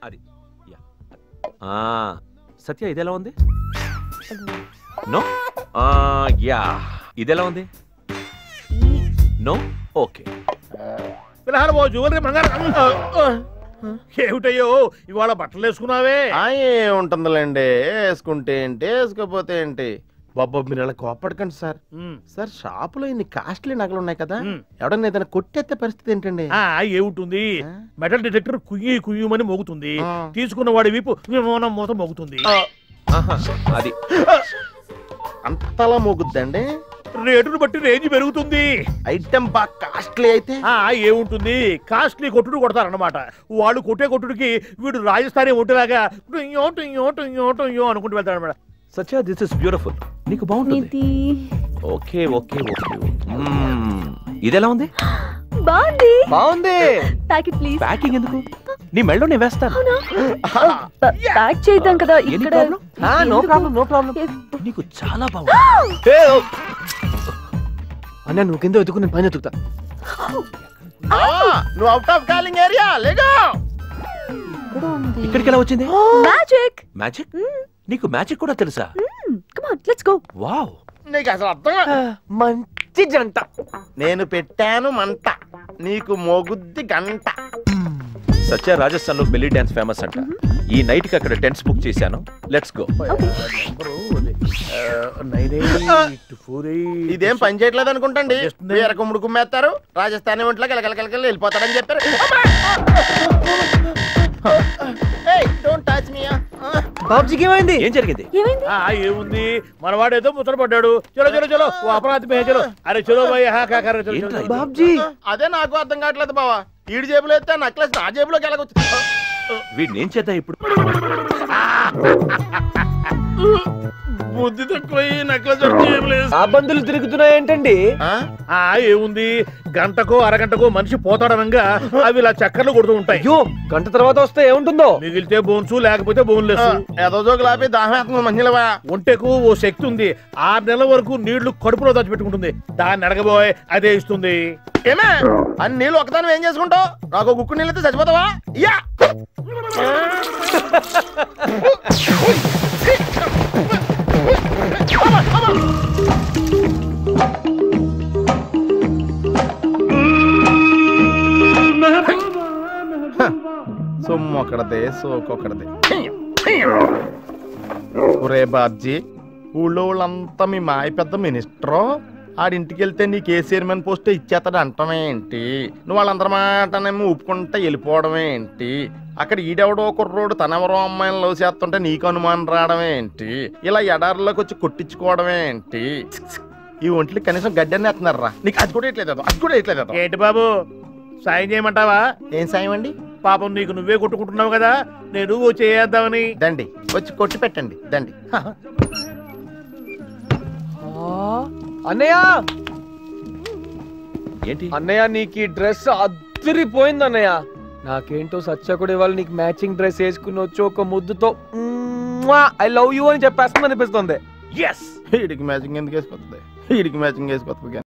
అది సత్య ఇదెలా ఉంది? నో యా ఇదెలా ఉంది? No okay. పిల్లలు ఓ జ్యువెలరీ బంగారం ఏమిటయ్యో ఇవాళ బట్టలు వేసుకున్నావే? ఏముంటుందిలేండి, వేసుకుంటే ఏంటి వేసుకోపోతే ఏంటి. బాబా మీరు అలా కోపడకండి సార్. సార్ షాపులో ఇన్ని కాస్ట్లీ నగలు ఉన్నాయి కదా, ఎవడన్నా ఏదైనా కొట్టేస్తే పరిస్థితి ఏంటండి? ఏముంటుంది, మెటల్ డిటెక్టర్ కుయ్యి కుయ్యమని మోగుతుంది, తీసుకున్న వాడి వీపు మూత మోగుతుంది. అది అంతలా మోగుద్దండి? రేటును బట్టి రేంజ్ పెరుగుతుంది. ఐటమ్ బాగా కాస్ట్లీ అయితే ఏముంటుంది, కాస్ట్లీ కొట్టుడు కొడతారన్నమాట. వాళ్ళు కొట్టే కొట్టుడికి వీడు రాజస్థానీ ఒంటిలాగా అనుకుంటూ వెళ్తాడు అనమాట. సత్య దిస్ ఇస్ బ్యూటిఫుల్, నీకు బాగుంటుంది. Okay okay okay. ఇదెలా ఉంది? బాగుంది బాగుంది. Packet please. ప్యాకింగ్ ఎందుకు? నీ మెడలో నేను వేస్తాను. ప్యాక్ చేద్దాం కదా ఇక్కడ. No problem no problem. నీకు చాలా బాగుంది. అన్న నువ్వు కింద వెతుకు, నేను పైన వెతుకుతా. నువ్వు అవుట్ ఆఫ్ కాలింగ్ ఏరియా లేగా. ఇక్కడికి ఎలా వచ్చింది? మ్యాజిక్. మ్యాజిక్? నీకు మ్యాజిక్ కూడా తెలుసా? Come on let's go. Wow, నీకు అసలు అర్థం. మంచి జంట. నేను పెట్టాను మంట, నీకు మోగుద్ది గంట. సత్య రాజస్థాన్ లో బెల్లీ డాన్స్ ఫేమస్ అంట. ఈ నైట్ కి అక్కడ టెంట్స్ బుక్ చేశాను. Let's go. ఇదేం పని చేయట్లేదు అనుకుంటండి. వేరే కుమ్ముడు కుమ్మేస్తారు, రాజస్థాన్ ఒంట్లో కలకలకలకలు వెళ్ళిపోతారని చెప్పారు. బాబుజీకి ఏమైంది? ఏం జరిగింది? ఏముంది, మనవాడేదో ముచ్చట పడ్డాడు. చలో చలో చలో అపరాధి మే చలో. అరే చలో బాబుజీ అదే నాకు అర్థం కావట్లేదు బావా. ఈడు జేబులో ఎత్తే నక్లెస్ నా జేబులోకి వెళ్ళగొచ్చు. వీడిని ఏం చేద్దాం ఇప్పుడు? బుద్ధి తక్కువ నక్లెస్ ఆ బందులు తిరుగుతున్నాయి ఏంటండి? ఏముంది, గంటకో అరగంటకో మనిషి పోతాడనంగా అవి ఇలా చక్కర్లు కొడుతూ ఉంటాయి. అయ్యో గంట తర్వాత వస్తే ఏముంటుందో? మిగిలితే బోన్స్, లేకపోతే బోన్లెస్. ఏదో జోకులు ఆపి దాహేస్తుంది మంచిలవా. ఒంటెకు ఓ శక్తి ఉంది, 6 నెలల వరకు నీళ్లు కడుపులో దాచిపెట్టుకుంటుంది. దాన్ని అడగబోయే అదే ఇస్తుంది. ఏమే అన్ని నీళ్ళు ఒకదాని ఏం చేసుకుంటావు? నాకు గుక్కు నీళ్ళైతే చచ్చిపోతావా? యా సొమ్మొకడదే సోకొకడదే. ఒరే బాబ్జీ, ఊళ్ళో వాళ్ళంతా మీ మాయ పెద్ద మినిస్టరు, ఆడింటికి వెళ్తే నీకు ఏ చైర్మన్ పోస్ట్ ఇచ్చేస్తాడు అంటమే ఏంటి? నువ్వు వాళ్ళందరి మాటనేమో ఒప్పుకుంటే వెళ్ళిపోవడమే ఏంటి? అక్కడ ఈడెవడో కుర్రోడు తనెవరో అమ్మాయిని లవ్ చేస్తుంటే నీకు అనుమానం రావడమే ఏంటి? ఇలా ఎడారిలోకి వచ్చి కొట్టించుకోవడమే ఏంటి? ఈ ఒంట్లకి కనీసం గడ్డని ఎత్తున్నారా? నీకు అది కూడా ఇట్లేదు, అది కూడా ఇట్లేదు. ఏంటి బాబు, సాయం చేయమంటావా? ఏం సాయం అండి? పాపం నీకు నువ్వే కొట్టుకుంటున్నావు కదా, నేను చేద్దామని. దండి వచ్చి కొట్టి పెట్టండి దండి. అన్నయ్య ఏంటి అన్నయ్య, నీకు ఈ డ్రెస్ అద్దరిపోయింది అన్నయ్య. నాకేంటో సత్య కూడా ఇవాళ నీకు మ్యాచింగ్ డ్రెస్ వేసుకుని వచ్చి ఒక ముద్దుతో ఐ లవ్ యూ అని చెప్పేస్తుంది అనిపిస్తుంది. వీడికి మ్యాచింగ్ ఎందుకు వేసుకొస్తుంది? వీడికి మ్యాచింగ్ వేసుకొస్తుంది.